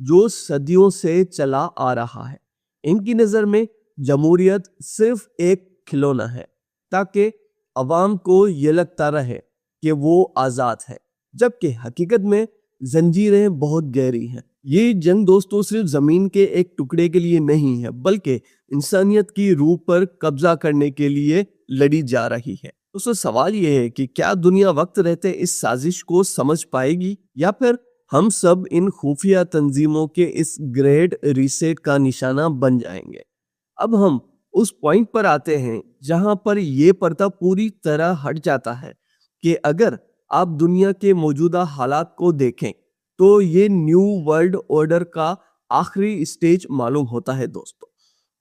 جو صدیوں سے چلا آ رہا ہے۔ ان کی نظر میں جمہوریت صرف ایک کھلونا ہے تاکہ عوام کو یہ لگتا رہے کہ وہ آزاد ہے، جبکہ حقیقت میں زنجیریں بہت گہری ہیں۔ یہ جنگ دوستو صرف زمین کے ایک ٹکڑے کے لیے نہیں ہے، بلکہ انسانیت کی روح پر قبضہ کرنے کے لیے لڑی جا رہی ہے۔ دوستو سوال یہ ہے کہ کیا دنیا وقت رہتے اس سازش کو سمجھ پائے گی، یا پھر ہم سب ان خفیہ تنظیموں کے اس گریٹ ریسیٹ کا نشانہ بن جائیں گے؟ اب ہم اس پوائنٹ پر آتے ہیں جہاں پر یہ پردہ پوری طرح ہٹ جاتا ہے کہ اگر آپ دنیا کے موجودہ حالات کو دیکھیں تو یہ نیو ورلڈ آرڈر کا آخری اسٹیج معلوم ہوتا ہے دوستو۔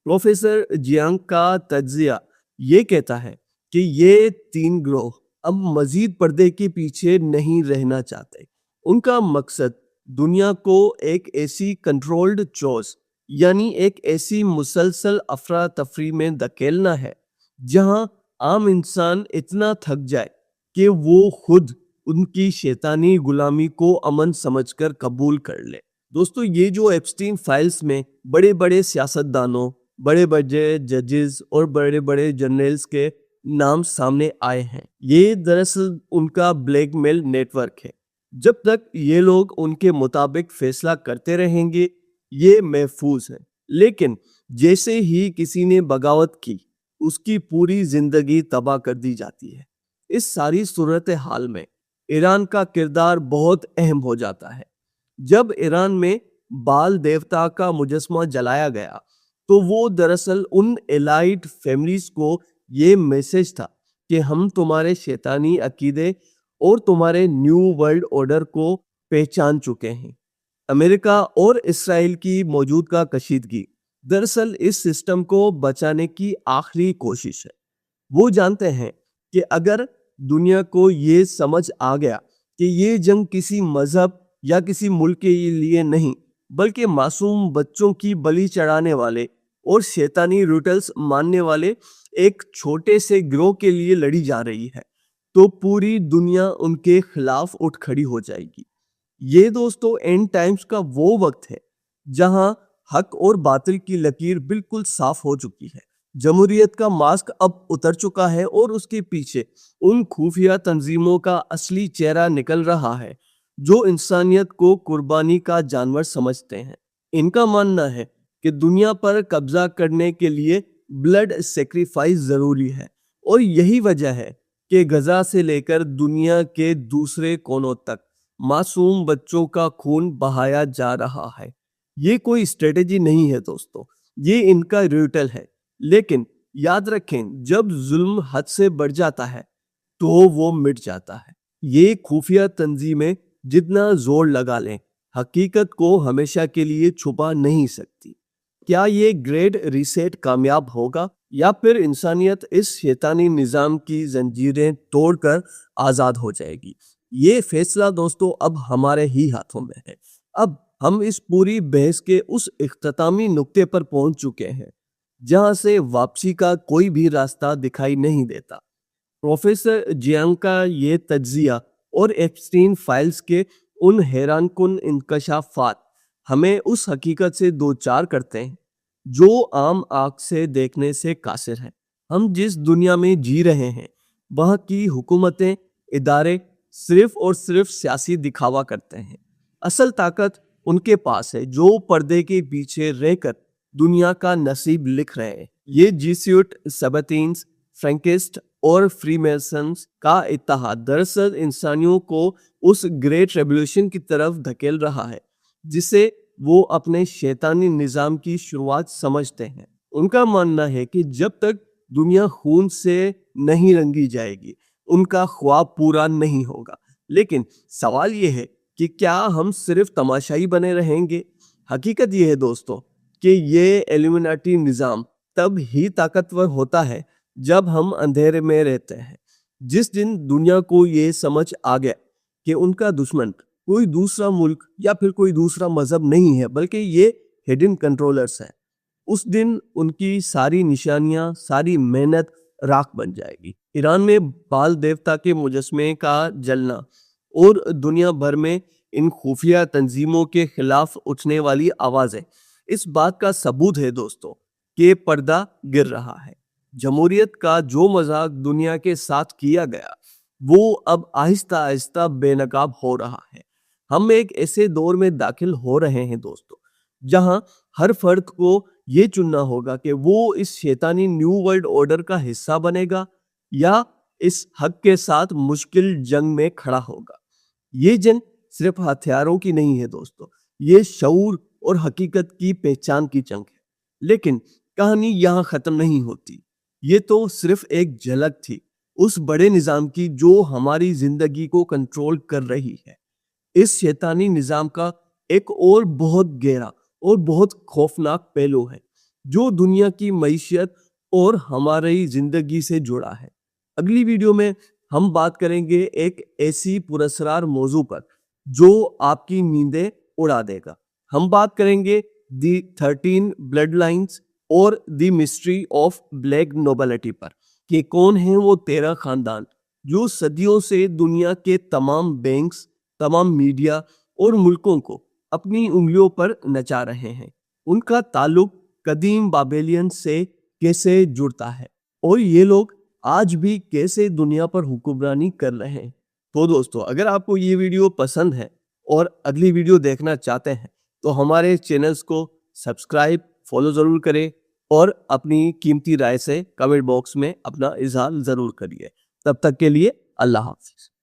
پروفیسر جیانگ کا تجزیہ یہ کہتا ہے کہ یہ تین گروہ اب مزید پردے کے پیچھے نہیں رہنا چاہتے۔ ان کا مقصد دنیا کو ایک ایسی کنٹرولڈ چوز، یعنی ایک ایسی مسلسل افراتفری میں دھکیلنا ہے جہاں عام انسان اتنا تھک جائے کہ وہ خود ان کی شیطانی غلامی کو امن سمجھ کر قبول کر لے۔ دوستو یہ جو ایپسٹین فائلز میں بڑے بڑے سیاستدانوں، بڑے بڑے ججز اور بڑے بڑے جنرلز کے نام سامنے آئے ہیں، یہ دراصل ان کا بلیک میل نیٹ ورک ہے۔ جب تک یہ لوگ ان کے مطابق فیصلہ کرتے رہیں گے یہ محفوظ ہے، لیکن جیسے ہی کسی نے بغاوت کی اس کی پوری زندگی تباہ کر دی جاتی ہے۔ اس ساری صورتحال میں ایران کا کردار بہت اہم ہو جاتا ہے۔ جب ایران میں بال دیوتا کا مجسمہ جلایا گیا تو وہ دراصل ان ایلائٹ فیملیز کو یہ میسج تھا کہ ہم تمہارے شیطانی عقیدے اور تمہارے نیو ورلڈ آرڈر کو پہچان چکے ہیں۔ امریکہ اور اسرائیل کی موجودہ کشیدگی دراصل اس سسٹم کو بچانے کی آخری کوشش ہے۔ وہ جانتے ہیں کہ اگر دنیا کو یہ سمجھ آ گیا کہ یہ جنگ کسی مذہب یا کسی ملک کے لیے نہیں بلکہ معصوم بچوں کی بلی چڑھانے والے اور شیطانی روٹلز ماننے والے ایک چھوٹے سے گروہ کے لیے لڑی جا رہی ہے تو پوری دنیا ان کے خلاف اٹھ کھڑی ہو جائے گی۔ یہ دوستو اینڈ ٹائمز کا وہ وقت ہے جہاں حق اور باطل کی لکیر بالکل صاف ہو چکی ہے۔ جمہوریت کا ماسک اب اتر چکا ہے اور اس کے پیچھے ان خفیہ تنظیموں کا اصلی چہرہ نکل رہا ہے جو انسانیت کو قربانی کا جانور سمجھتے ہیں۔ ان کا ماننا ہے کہ دنیا پر قبضہ کرنے کے لیے بلڈ سیکریفائس ضروری ہے، اور یہی وجہ ہے کہ غزہ سے لے کر دنیا کے دوسرے کونوں تک معصوم بچوں کا خون بہایا جا رہا ہے۔ یہ کوئی اسٹریٹجی نہیں ہے دوستو، یہ ان کا ریٹل ہے۔ لیکن یاد رکھیں جب ظلم حد سے بڑھ جاتا ہے تو وہ مٹ جاتا ہے۔ یہ خفیہ تنظیمیں جتنا زور لگا لیں حقیقت کو ہمیشہ کے لیے چھپا نہیں سکتی۔ کیا یہ گریٹ ریسیٹ کامیاب ہوگا یا پھر انسانیت اس شیطانی نظام کی زنجیریں توڑ کر آزاد ہو جائے گی؟ یہ فیصلہ دوستو اب ہمارے ہی ہاتھوں میں ہے۔ اب ہم اس پوری بحث کے اس اختتامی نقطے پر پہنچ چکے ہیں جہاں سے واپسی کا کوئی بھی راستہ دکھائی نہیں دیتا۔ پروفیسر جیانگ کا یہ تجزیہ اور ایپسٹین فائلز کے ان حیران کن انکشافات ہمیں اس حقیقت سے دوچار کرتے ہیں جو عام آنکھ سے دیکھنے سے قاصر ہے۔ ہم جس دنیا میں جی رہے ہیں وہاں کی حکومتیں، ادارے صرف اور صرف سیاسی دکھاوا کرتے ہیں۔ اصل طاقت ان کے پاس ہے جو پردے کے پیچھے رہ کر دنیا کا نصیب لکھ رہے ہیں۔ یہ جیسوٹ، سبتینز، فرینکسٹ اور فری میسنز کا اتحاد دراصل انسانیوں کو اس گریٹ ریولیوشن کی طرف دھکیل رہا ہے جسے وہ اپنے شیطانی نظام کی شروعات سمجھتے ہیں۔ ان کا ماننا ہے کہ جب تک دنیا خون سے نہیں رنگی جائے گی ان کا خواب پورا نہیں ہوگا۔ لیکن سوال یہ ہے کہ کیا ہم صرف تماشائی بنے رہیں گے؟ حقیقت یہ ہے دوستو کہ یہ ایلومیناٹی نظام تب ہی طاقتور ہوتا ہے جب ہم اندھیرے میں رہتے ہیں۔ جس دن دنیا کو یہ سمجھ آ گیا کہ ان کا دشمن کوئی دوسرا ملک یا پھر کوئی دوسرا مذہب نہیں ہے بلکہ یہ ہڈن کنٹرولرز ہیں، اس دن ان کی ساری نشانیاں، ساری محنت راکھ بن جائے گی۔ ایران میں بال دیوتا کے مجسمے کا جلنا اور دنیا بھر میں ان خفیہ تنظیموں کے خلاف اٹھنے والی آوازیں اس بات کا ثبوت ہے دوستوں کہ پردہ گر رہا ہے۔ جمہوریت کا جو مذاق دنیا کے ساتھ کیا گیا وہ اب آہستہ آہستہ بے نقاب ہو رہا ہے۔ ہم ایک ایسے دور میں داخل ہو رہے ہیں دوستوں جہاں ہر فرد کو یہ چننا ہوگا کہ وہ اس شیطانی نیو ورلڈ آرڈر کا حصہ بنے گا یا اس حق کے ساتھ مشکل جنگ میں کھڑا ہوگا۔ یہ جنگ صرف ہتھیاروں کی نہیں ہے دوستوں، یہ شعور اور حقیقت کی پہچان کی جنگ ہے۔ لیکن کہانی یہاں ختم نہیں ہوتی۔ یہ تو صرف ایک جھلک تھی اس بڑے نظام کی جو ہماری زندگی کو کنٹرول کر رہی ہے۔ اس شیطانی نظام کا ایک اور بہت گہرا اور بہت خوفناک پہلو ہے جو دنیا کی معیشت اور ہماری زندگی سے جڑا ہے۔ اگلی ویڈیو میں ہم بات کریں گے ایک ایسی پراسرار موضوع پر جو آپ کی نیندیں اڑا دے گا۔ ہم بات کریں گے دی 13 بلڈ لائنز اور دی مسٹری آف بلیک نوبلٹی پر کہ کون ہیں وہ 13 خاندان جو صدیوں سے دنیا کے تمام بینکس، تمام میڈیا اور ملکوں کو اپنی انگلیوں پر نچا رہے ہیں۔ ان کا تعلق قدیم بابیلین سے کیسے جڑتا ہے اور یہ لوگ آج بھی کیسے دنیا پر حکمرانی کر رہے ہیں۔ تو دوستو اگر آپ کو یہ ویڈیو پسند ہے اور اگلی ویڈیو دیکھنا چاہتے ہیں تو ہمارے چینلز کو سبسکرائب فالو ضرور کریں اور اپنی قیمتی رائے سے کمنٹ باکس میں اپنا اظہار ضرور کریے۔ تب تک کے لیے اللہ حافظ۔